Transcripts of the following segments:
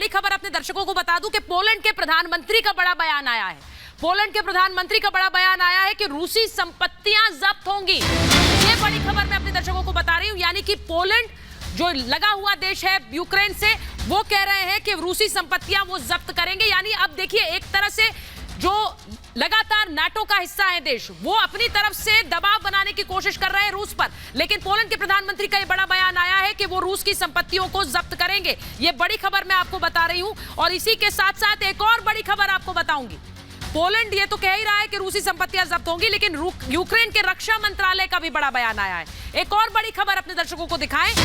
बड़ी खबर अपने दर्शकों को बता दूं कि पोलैंड के प्रधानमंत्री का बड़ा बयान आया है। पोलैंड के प्रधानमंत्री का बड़ा बयान आया है कि रूसी संपत्तियां जब्त होंगी। ये बड़ी खबर मैं अपने दर्शकों को बता रही हूं, यानी कि पोलैंड जो लगा हुआ देश है यूक्रेन से, वो कह रहे हैं कि रूसी संपत्तियां वो जब्त करेंगे। यानी अब देखिए, एक तरह से जो लगातार नाटो का हिस्सा है देश, वो अपनी तरफ से दबाव बनाने की कोशिश कर रहे हैं रूस पर, लेकिन पोलैंड के प्रधानमंत्री का ये बड़ा बयान आया है कि वो रूस की संपत्तियों को जब्त करेंगे। ये बड़ी खबर मैं आपको बता रही हूं, और इसी के साथ साथ एक और बड़ी खबर आपको बताऊंगी। पोलैंड ये तो कह ही रहा है कि रूसी संपत्तियां जब्त होंगी, लेकिन यूक्रेन के रक्षा मंत्रालय का भी बड़ा बयान आया है। एक और बड़ी खबर अपने दर्शकों को दिखाएं कि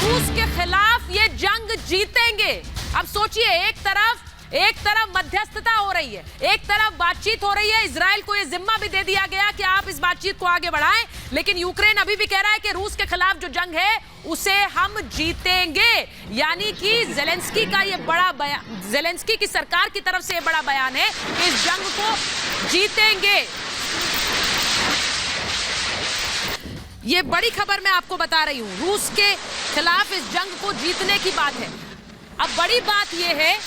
रूस के खिलाफ ये जंग जीतेंगे। अब सोचिए, एक तरफ मध्यस्थता हो रही है, एक तरफ बातचीत हो रही है, इजराइल को यह जिम्मा भी दे दिया गया कि आप इस बातचीत को आगे बढ़ाएं, लेकिन यूक्रेन अभी भी कह रहा है कि रूस के खिलाफ जो जंग है उसे हम जीतेंगे। यानी कि जेलेंस्की का ये बड़ा बयान, जेलेंस्की की सरकार की तरफ से ये बड़ा बयान है कि इस जंग को जीतेंगे। ये बड़ी खबर मैं आपको बता रही हूं, रूस के खिलाफ इस जंग को जीतने की बात है। अब बड़ी बात यह है,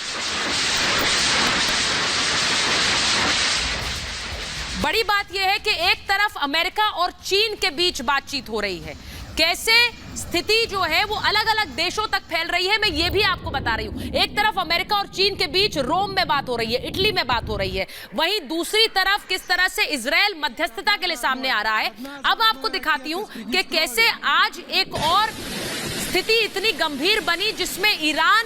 कि एक तरफ अमेरिका और चीन के बीच बातचीत हो रही है, कैसे स्थिति जो है वो अलग अलग देशों तक फैल रही है, मैं ये भी आपको बता रही हूं। एक तरफ अमेरिका और चीन के बीच रोम में बात हो रही है, इटली में बात हो रही है, वहीं दूसरी तरफ किस तरह से इजराइल मध्यस्थता के लिए सामने आ रहा है। अब आपको दिखाती हूं कि कैसे आज एक और स्थिति इतनी गंभीर बनी जिसमें ईरान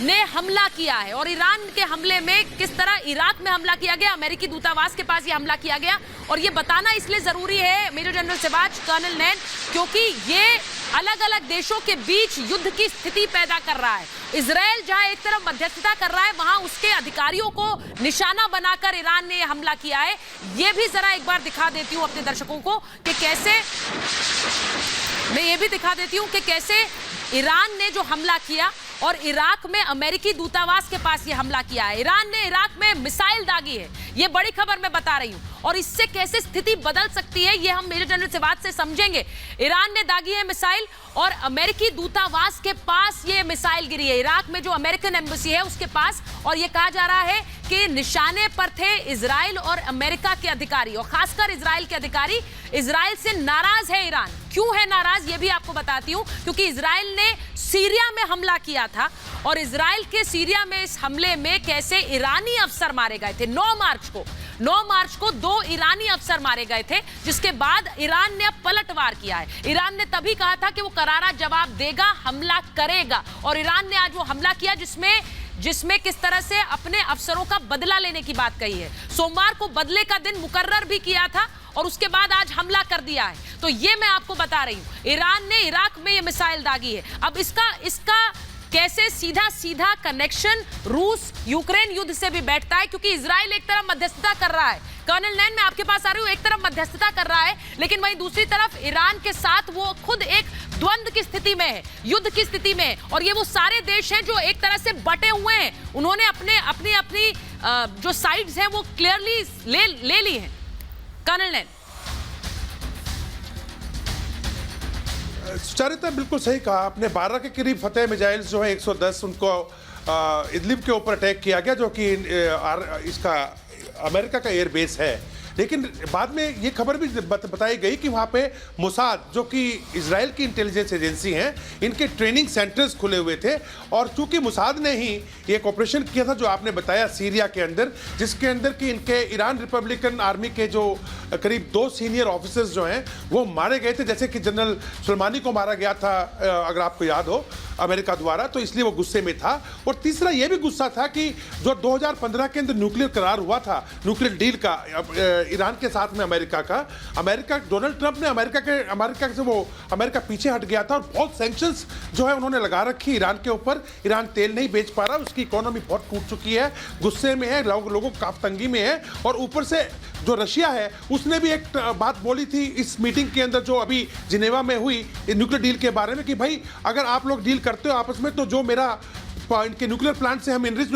ने हमला किया है, और ईरान के हमले में किस तरह इराक में हमला किया गया, अमेरिकी दूतावास के पास ये हमला किया गया। और ये बताना इसलिए जरूरी है मेजर जनरल सिवाच, कर्नल नैन, क्योंकि ये अलग अलग देशों के बीच युद्ध की स्थिति पैदा कर रहा है। इजराइल जहां एक तरफ मध्यस्थता कर रहा है, वहां उसके अधिकारियों को निशाना बनाकर ईरान ने हमला किया है। ये भी जरा एक बार दिखा देती हूं अपने दर्शकों को कि कैसे, मैं ये भी दिखा देती हूं कि कैसे ईरान ने जो हमला किया और इराक में अमेरिकी दूतावास के पास ये हमला किया है। ईरान ने इराक में मिसाइल दागी है, ये बड़ी खबर मैं बता रही हूं, और इससे कैसे स्थिति बदल सकती है ये हम मेजर जनरल सिवाच से समझेंगे। ईरान ने दागी है मिसाइल, और अमेरिकी दूतावास के पास ये मिसाइल गिरी है, इराक में जो अमेरिकन एम्बेसी है उसके पास, और ये कहा जा रहा है कि निशाने पर थे इजराइल और अमेरिका के अधिकारी, और खासकर इजराइल के अधिकारी। इजराइल से नाराज है ईरान। क्यों है नाराज, ये भी आपको बताती हूं, क्योंकि इजराइल ने सीरिया में हमला किया था, और इजराइल के सीरिया में इस हमले में कैसे ईरानी अफसर मारे गए थे। 9 मार्च को 2 ईरानी अफसर मारे गए थे, जिसके बाद ईरान ने अब पलटवार किया है। ईरान ने तभी कहा था कि वो करारा जवाब देगा, हमला करेगा, और ईरान ने आज वो हमला किया जिसमें किस तरह से अपने अफसरों का बदला लेने की बात कही है। सोमवार को बदले का दिन मुकर्रर भी किया था, और उसके बाद आज हमला कर दिया है। तो ये मैं आपको बता रही हूं, ईरान ने इराक में ये मिसाइल दागी है। अब इसका कैसे सीधा कनेक्शन रूस यूक्रेन युद्ध से भी बैठता है, क्योंकि इजराइल एक तरफ मध्यस्थता कर रहा है। कर्नल नैन, मैं आपके पास आ रही हूं, एक तरफ मध्यस्थता कर रहा है, लेकिन वहीं दूसरी तरफ ईरान के साथ वो खुद एक द्वंद्व की स्थिति में है, युद्ध की स्थिति में है, और ये वो सारे देश हैं जो एक तरह से बटे हुए हैं। उन्होंने अपनी जो साइड्स हैं वो क्लियरली ले ली हैं। कर्नल नैन। सुचारिता, बिल्कुल सही कहा आपने। 12 के करीब फतेह मिसाइल जो है 110 उनको इदलिब के ऊपर अटैक किया गया, जो कि इसका अमेरिका का एयरबेस है। लेकिन बाद में ये खबर भी बताई गई कि वहाँ पे मोसाद, जो कि इजराइल की इंटेलिजेंस एजेंसी हैं, इनके ट्रेनिंग सेंटर्स खुले हुए थे, और चूंकि मोसाद ने ही एक ऑपरेशन किया था जो आपने बताया सीरिया के अंदर, जिसके अंदर कि इनके ईरान रिपब्लिकन आर्मी के जो करीब 2 सीनियर ऑफिसर्स जो हैं वो मारे गए थे, जैसे कि जनरल सुलेमानी को मारा गया था, अगर आपको याद हो, अमेरिका द्वारा, तो इसलिए वो गुस्से में था। और तीसरा ये भी गुस्सा था कि जो 2015 के अंदर न्यूक्लियर करार हुआ था, न्यूक्लियर डील का ईरान के साथ में अमेरिका डोनाल्ड ट्रंप ने अमेरिका से वो अमेरिका पीछे हट गया था, और बहुत सैंक्शंस जो है उन्होंने लगा रखी ईरान के ऊपर। ईरान तेल नहीं बेच पा रहा, उसकी इकोनॉमी बहुत टूट चुकी है, गुस्से में है, लोगों को तंगी में है। और ऊपर से जो रशिया है उसने भी एक बात बोली थी इस मीटिंग के अंदर जो अभी जिनेवा में हुई न्यूक्लियर डील के बारे में, कि भाई अगर आप लोग डील करते हो आपस में, तो जो मेरा इनके न्यूक्लियर प्लांट से हम इनरिच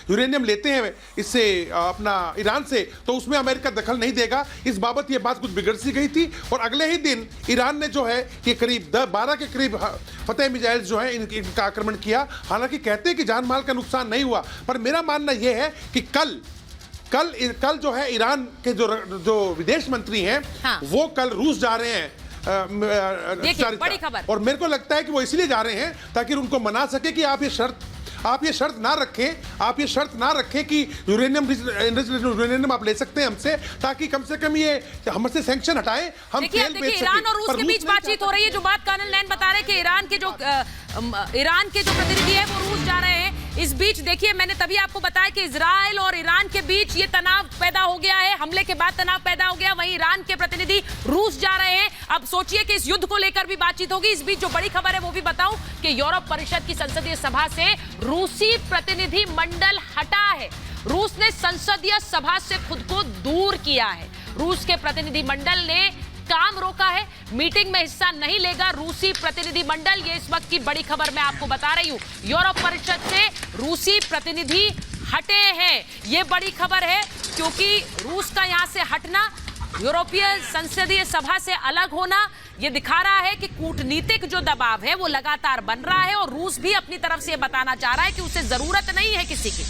यूरेनियम लेते हैं इससे अपना ईरान से, तो उसमें अमेरिका दखल नहीं देगा। इस बाबत ये बात कुछ बिगड़ सी गई थी और अगले ही दिन ईरान ने जो है ये करीब 12 के करीब फतेह मिसाइल जो है इनका आक्रमण किया। हालांकि कहते हैं कि जान माल का नुकसान नहीं हुआ, पर मेरा मानना यह है कि कल जो है ईरान के जो विदेश मंत्री हैं, हाँ। वो कल रूस जा रहे हैं। देखिए, बड़ी खबर। और मेरे को लगता है कि वो इसलिए जा रहे हैं ताकि उनको मना सके कि आप ये शर्त ना रखें कि यूरेनियम आप ले सकते हैं हमसे, ताकि कम से कम ये हमसे सैंक्शन हटाएं, हम तेल बेच सकें। ईरान और रूस के बीच बातचीत हो रही है। जो बात कर्नल नैन बता रहे हैं कि ईरान के जो प्रतिनिधि है वो रूस जा रहे हैं। इस बीच देखिए, मैंने तभी आपको बताया कि इजराइल और ईरान के बीच ये तनाव पैदा हो गया है, हमले के बाद तनाव पैदा हो गया। वहीं ईरान के प्रतिनिधि रूस जा रहे हैं। अब सोचिए कि इस युद्ध को लेकर भी बातचीत होगी। इस बीच जो बड़ी खबर है वो भी बताऊं कि यूरोप परिषद की संसदीय सभा से रूसी प्रतिनिधि मंडल हटा है। रूस ने संसदीय सभा से खुद को दूर किया है। रूस के प्रतिनिधि मंडल ने काम रोका है, मीटिंग में हिस्सा नहीं लेगा रूसी प्रतिनिधि मंडल। ये इस वक्त की बड़ी खबर मैं आपको बता रही हूं। यूरोप परिषद से रूसी प्रतिनिधि हटे हैं, ये बड़ी खबर है, क्योंकि रूस का यहां से हटना, यूरोपीय संसदीय सभा से अलग होना, ये दिखा रहा है कि कूटनीतिक जो दबाव है वो लगातार बन रहा है और रूस भी अपनी तरफ से बताना चाह रहा है कि उसे जरूरत नहीं है किसी की।